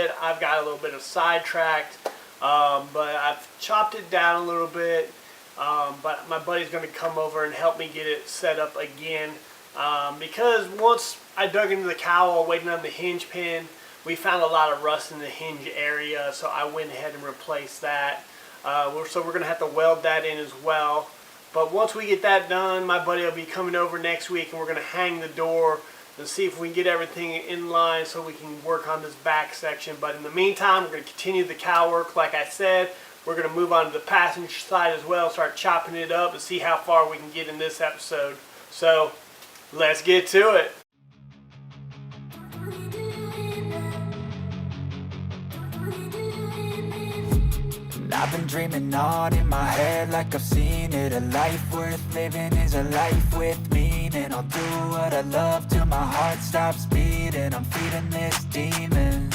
bit. I've got a little bit of sidetracked, but I've chopped it down a little bit. But my buddy's going to come over and help me get it set up again, because once I dug into the cowl waiting on the hinge pin, we found a lot of rust in the hinge area, so I went ahead and replaced that. So we're going to have to weld that in as well. But once we get that done, my buddy will be coming over next week, and we're going to hang the door and see if we can get everything in line so we can work on this back section. But in the meantime, we're going to continue the cowl work like I said. We're going to move on to the passenger side as well, start chopping it up and see how far we can get in this episode. So let's get to it. I've been dreaming on in my head like I've seen it. A life worth living is a life with meaning. I'll do what I love till my heart stops beating. I'm feeding this demon.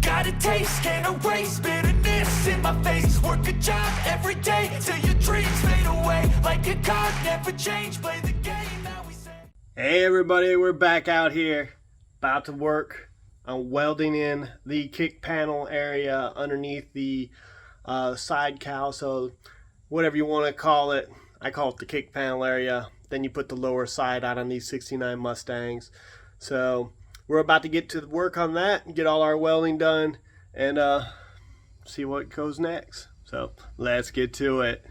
Got a taste, can't erase bitterness in my face. Work a job every day till your dreams fade away. Like a card, never change, play the game that we say. Hey everybody, we're back out here, about to work on welding in the kick panel area underneath the side cowl, so whatever you want to call it. I call it the kick panel area. Then you put the lower side out on these 69 Mustangs. So we're about to get to work on that and get all our welding done and see what goes next. So let's get to it.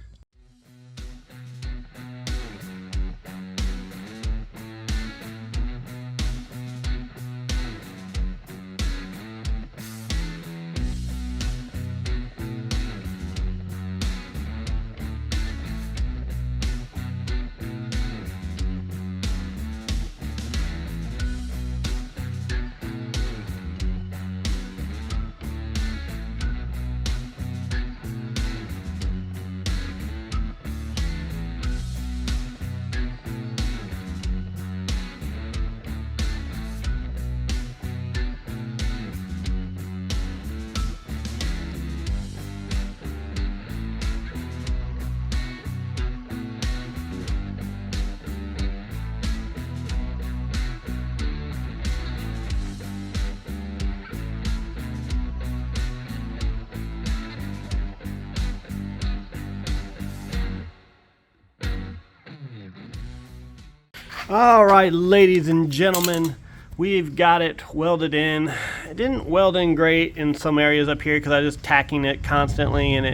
All right, ladies and gentlemen, we've got it welded in. It didn't weld in great in some areas up here because I was just tacking it constantly, and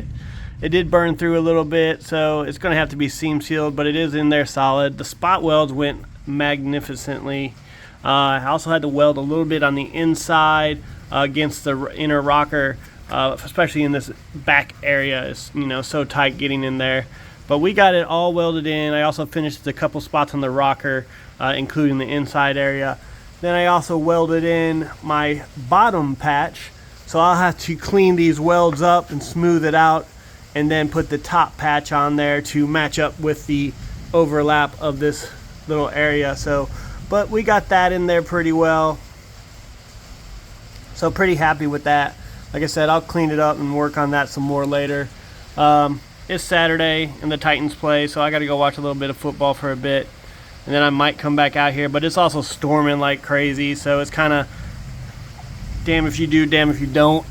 it did burn through a little bit, so it's going to have to be seam sealed, but it is in there solid. The spot welds went magnificently. I also had to weld a little bit on the inside against the inner rocker, especially in this back area. It's, you know, so tight getting in there. But we got it all welded in. I also finished a couple spots on the rocker, including the inside area. Then I also welded in my bottom patch. So I'll have to clean these welds up and smooth it out, and then put the top patch on there to match up with the overlap of this little area. So, but we got that in there pretty well. So pretty happy with that. Like I said, I'll clean it up and work on that some more later. It's Saturday and the Titans play, so I got to go watch a little bit of football for a bit, and then I might come back out here. But it's also storming like crazy, so it's kind of damn if you do, damn if you don't.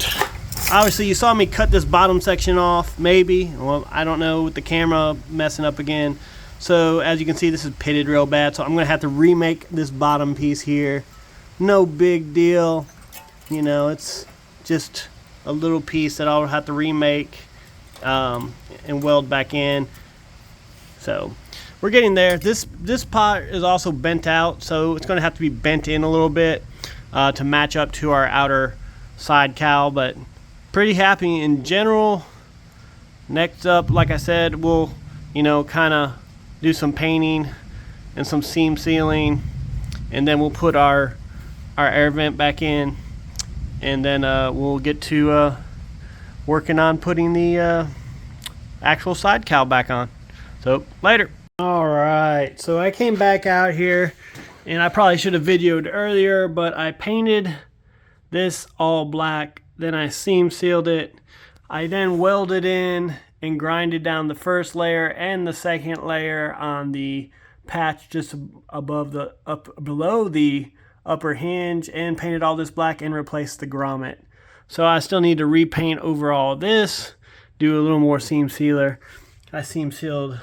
Obviously, you saw me cut this bottom section off, maybe. Well, I don't know, with the camera messing up again. So as you can see, this is pitted real bad, so I'm going to have to remake this bottom piece here. No big deal. You know, it's just a little piece that I'll have to remake and weld back in. So we're getting there. This part is also bent out, so it's going to have to be bent in a little bit to match up to our outer side cowl, but pretty happy in general. Next up, like I said, we'll, you know, kind of do some painting and some seam sealing, and then we'll put our air vent back in, and then we'll get to working on putting the actual side cowl back on. So later. All right, so I came back out here, and I probably should have videoed earlier, but I painted this all black, then I seam sealed it. I then welded in and grinded down the first layer and the second layer on the patch just above the below the upper hinge, and painted all this black and replaced the grommet. So I still need to repaint over all of this, do a little more seam sealer. I seam sealed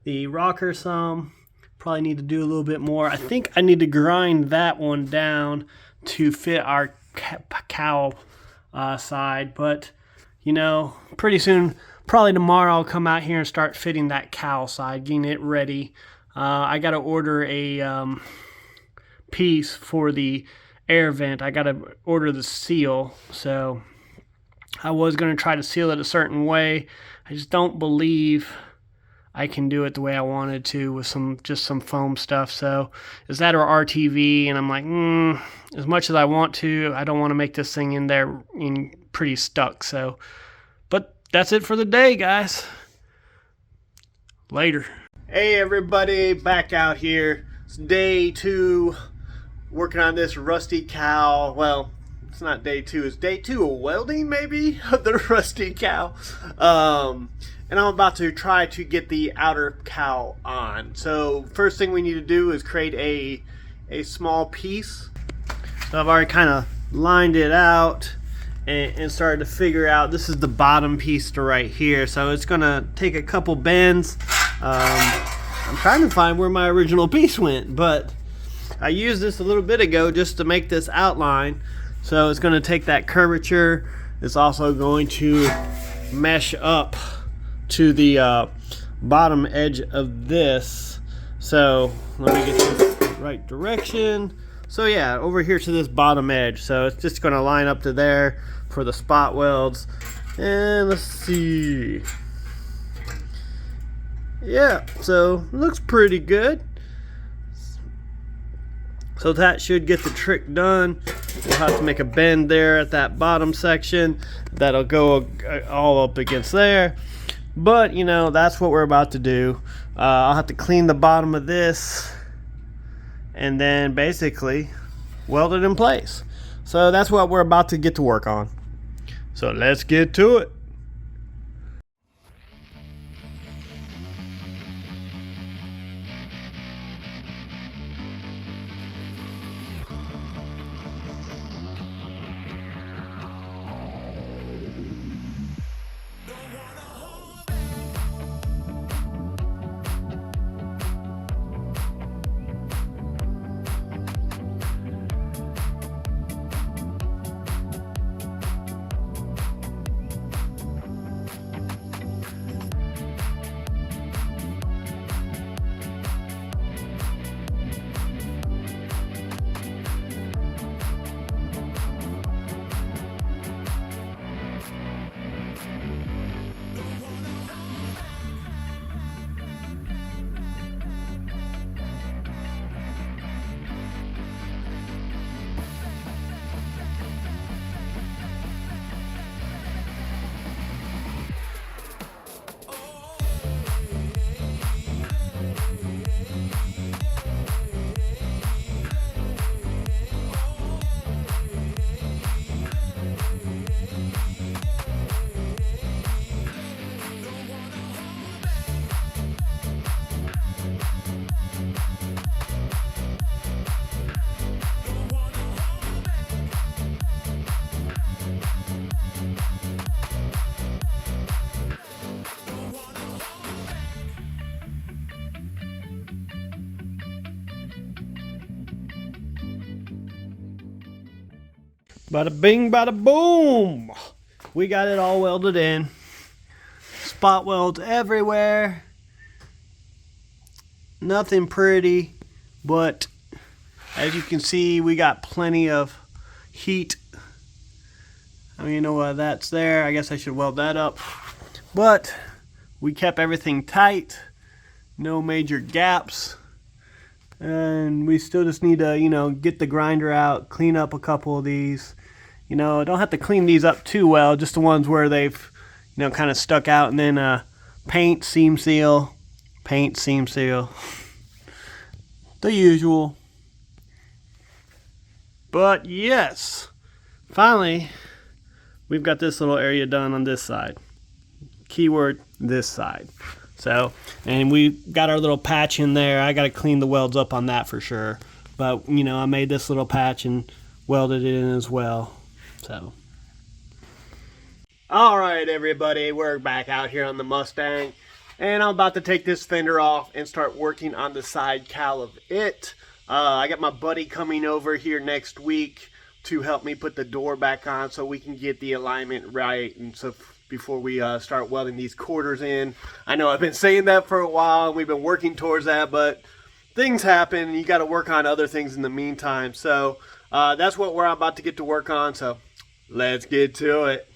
the rocker some. Probably need to do a little bit more. I think I need to grind that one down to fit our cowl side, but you know, pretty soon, probably tomorrow, I'll come out here and start fitting that cowl side, getting it ready. I got to order a piece for the air vent. I got to order the seal, so I was going to try to seal it a certain way. I just don't believe I can do it the way I wanted to with just some foam stuff. So is that or RTV? And I'm like, as much as I want to, I don't want to make this thing in there pretty stuck. So, but that's it for the day, guys. Later. Hey everybody, back out here. It's day 2, working on this rusty cowl. Well, it's not day 2, it's day 2 of welding, maybe, of the rusty cowl. And I'm about to try to get the outer cowl on. So first thing we need to do is create a small piece. So I've already kind of lined it out and started to figure out, this is the bottom piece to right here. So it's gonna take a couple bends. I'm trying to find where my original piece went, but I used this a little bit ago just to make this outline. So it's gonna take that curvature. It's also going to mesh up to the bottom edge of this. So let me get this the right direction. So yeah, over here to this bottom edge. So it's just gonna line up to there for the spot welds. And let's see. Yeah, so it looks pretty good. So that should get the trick done. We'll have to make a bend there at that bottom section. That'll go all up against there. But, you know, that's what we're about to do. I'll have to clean the bottom of this and then basically weld it in place. So that's what we're about to get to work on. So let's get to it. Bada bing, bada boom. We got it all welded in. Spot welds everywhere. Nothing pretty, but as you can see, we got plenty of heat. I mean, you know what, that's there. I guess I should weld that up. But we kept everything tight. No major gaps. And we still just need to, you know, get the grinder out, clean up a couple of these. You know, don't have to clean these up too well, just the ones where they've, you know, kind of stuck out, and then paint, seam seal, paint, seam seal. The usual. But yes, finally, we've got this little area done on this side. Keyword, this side. So, and we got our little patch in there. I got to clean the welds up on that for sure. But, you know, I made this little patch and welded it in as well. So, All right, everybody, we're back out here on the Mustang, and I'm about to take this fender off and start working on the side cowl of it. I got my buddy coming over here next week to help me put the door back on so we can get the alignment right, and so before we start welding these quarters in. I know I've been saying that for a while, and we've been working towards that, but things happen, and you got to work on other things in the meantime. So that's what we're about to get to work on, so let's get to it.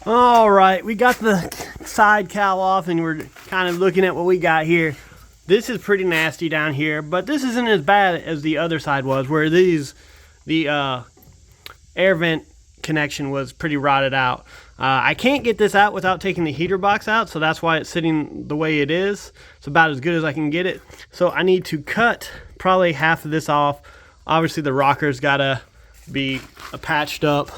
All right, we got the side cowl off and we're kind of looking at what we got here. This is pretty nasty down here, but this isn't as bad as the other side was, where the air vent connection was pretty rotted out. I can't get this out without taking the heater box out, so that's why it's sitting the way it is. It's about as good as I can get it. So I need to cut probably half of this off. Obviously the rocker's gotta be patched up.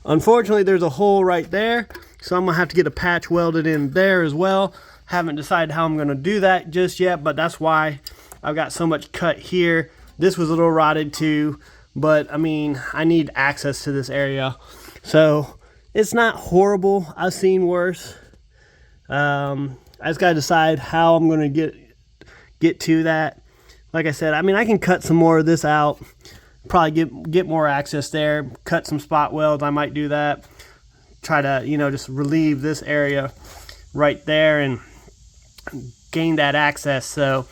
Unfortunately, there's a hole right there, so I'm gonna have to get a patch welded in there as well. Haven't decided how I'm gonna do that just yet, but that's why I've got so much cut here. This was a little rotted too, but I mean, I need access to this area. So it's not horrible. I've seen worse. I just gotta decide how I'm gonna get to that. Like I said, I mean, I can cut some more of this out. Probably get more access there, cut some spot welds. I might do that, try to, you know, just relieve this area right there and gain that access. So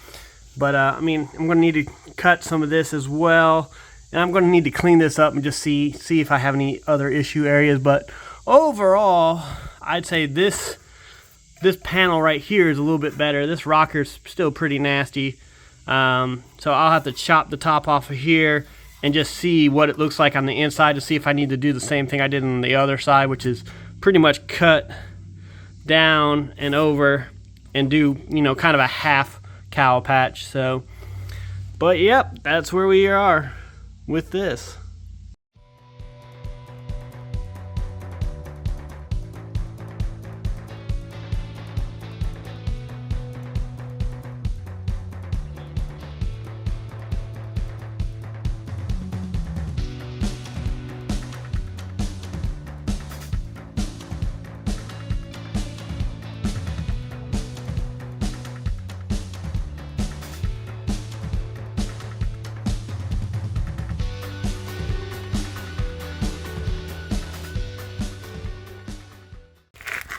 but I mean, I'm gonna need to cut some of this as well, and I'm gonna need to clean this up and just see if I have any other issue areas. But overall, I'd say this panel right here is a little bit better. This rocker's still pretty nasty, so I'll have to chop the top off of here and just see what it looks like on the inside to see if I need to do the same thing I did on the other side, which is pretty much cut down and over and do, you know, kind of a half cowl patch. So, but yep, that's where we are with this.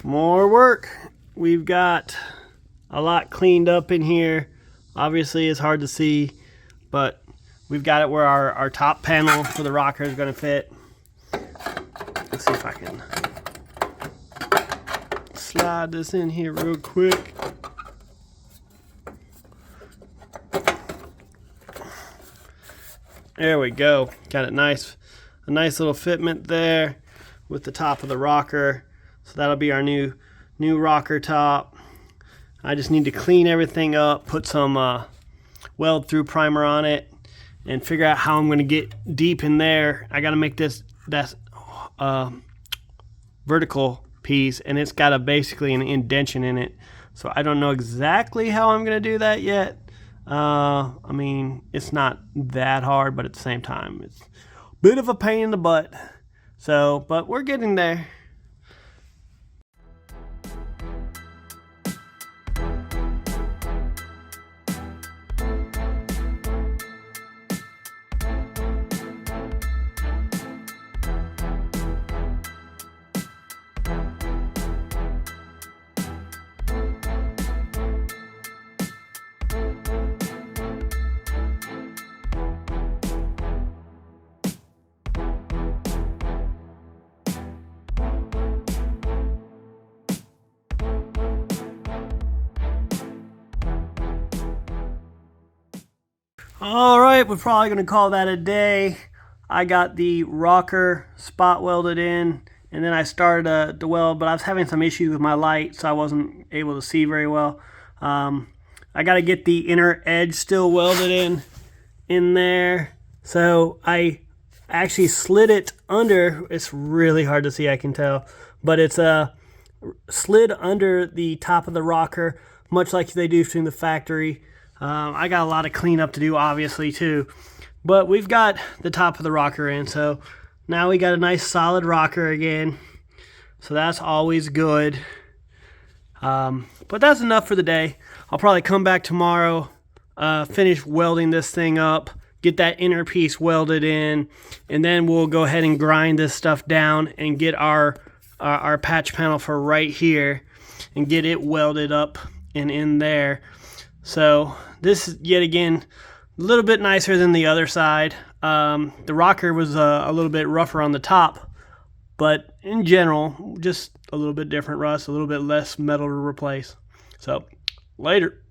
More work. We've got a lot cleaned up in here. Obviously it's hard to see, but we've got it where our top panel for the rocker is going to fit. Let's see if I can slide this in here real quick. There we go. Got it nice, a nice little fitment there with the top of the rocker. So that'll be our new rocker top. I just need to clean everything up, put some weld through primer on it, and figure out how I'm going to get deep in there. I got to make this vertical piece, and it's got basically an indentation in it. So I don't know exactly how I'm going to do that yet. I mean, it's not that hard, but at the same time, it's a bit of a pain in the butt. So, but we're getting there. All right, we're probably going to call that a day. I got the rocker spot welded in and then I started to weld, but I was having some issues with my light, so I wasn't able to see very well. I got to get the inner edge still welded in there. So I actually slid it under. It's really hard to see, I can tell, but it's slid under the top of the rocker, much like they do from the factory. I got a lot of cleanup to do, obviously, too, but we've got the top of the rocker in, so now we got a nice solid rocker again, so that's always good. But that's enough for the day. I'll probably come back tomorrow, finish welding this thing up, get that inner piece welded in, and then we'll go ahead and grind this stuff down and get our patch panel for right here and get it welded up and in there. So this is yet again a little bit nicer than the other side. The rocker was a little bit rougher on the top, but in general, just a little bit different rust, a little bit less metal to replace. So, later.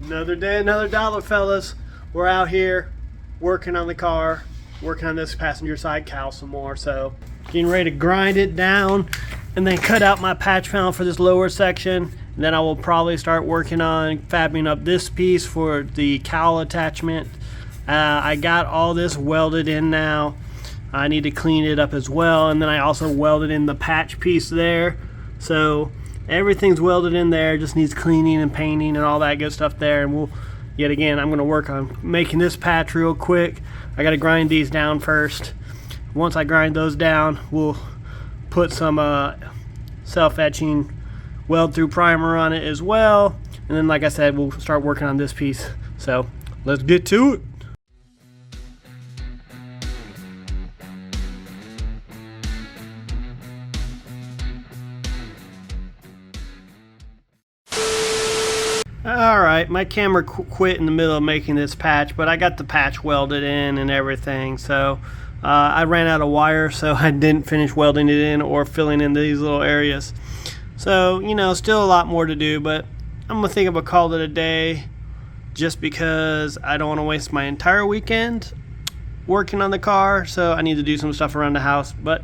Another day, another dollar, fellas. We're out here working on the car, working on this passenger side cowl some more. So, getting ready to grind it down and then cut out my patch panel for this lower section. And then I will probably start working on fabbing up this piece for the cowl attachment. I got all this welded in now. I need to clean it up as well, and then I also welded in the patch piece there. So everything's welded in there, just needs cleaning and painting and all that good stuff there. And we'll, yet again, I'm gonna work on making this patch real quick. I gotta grind these down first. Once I grind those down, we'll put some self-etching weld through primer on it as well. And then, like I said, we'll start working on this piece. So let's get to it. Alright, my camera quit in the middle of making this patch, but I got the patch welded in and everything. So I ran out of wire, so I didn't finish welding it in or filling in these little areas. So, you know, still a lot more to do, but I'm gonna think I'm gonna call it a day, just because I don't want to waste my entire weekend working on the car. So I need to do some stuff around the house. But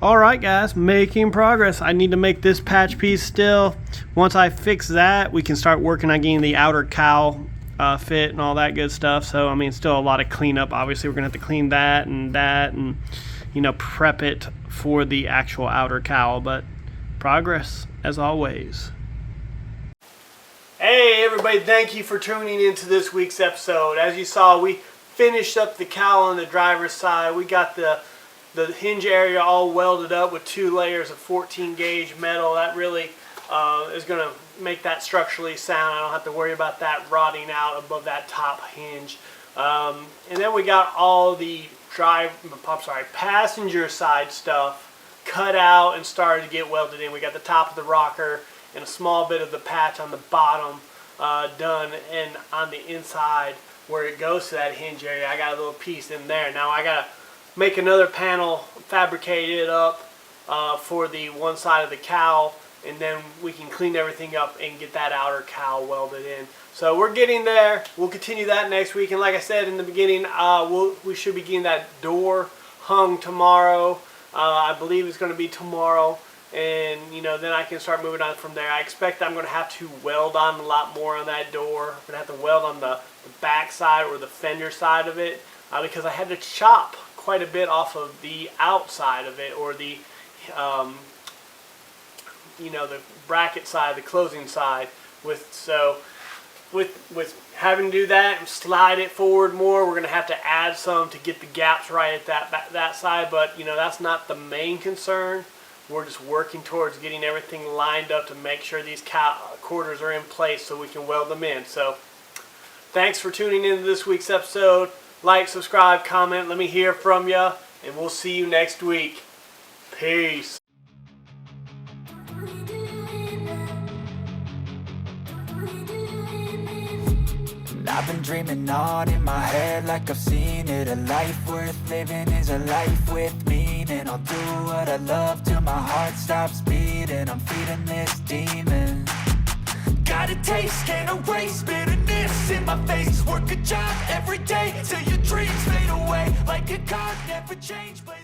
alright guys, making progress. I need to make this patch piece still. Once I fix that, we can start working on getting the outer cowl fit and all that good stuff. So I mean, still a lot of cleanup. Obviously we're gonna have to clean that and you know, prep it for the actual outer cowl. But progress as always. Hey everybody, thank you for tuning into this week's episode. As you saw, we finished up the cowl on the driver's side. We got the hinge area all welded up with 2 layers of 14 gauge metal. That really is going to make that structurally sound. I don't have to worry about that rotting out above that top hinge. And then we got all the passenger side stuff cut out and started to get welded in. We got the top of the rocker and a small bit of the patch on the bottom done, and on the inside where it goes to that hinge area, I got a little piece in there. Now I got to make another panel, fabricate it up for the one side of the cowl, and then we can clean everything up and get that outer cowl welded in. So we're getting there. We'll continue that next week, and like I said in the beginning, we should be getting that door hung tomorrow. I believe it's going to be tomorrow, and you know, then I can start moving on from there. I expect I'm going to have to weld on a lot more on that door. I'm going to have to weld on the back side or the fender side of it, because I had to chop quite a bit off of the outside of it, or the you know, the bracket side, the closing side. With having to do that and slide it forward more, we're going to have to add some to get the gaps right at that side. But you know, that's not the main concern. We're just working towards getting everything lined up to make sure these quarters are in place so we can weld them in. So thanks for tuning in to this week's episode. Like, subscribe, comment, let me hear from you, and we'll see you next week. Peace. I've been dreaming on in my head like I've seen it. A life worth living is a life with meaning. I'll do what I love till my heart stops beating. I'm feeding this demon. Got a taste, can't erase bitterness in my face. Work a job every day till your dreams fade away. Like a card, never change, play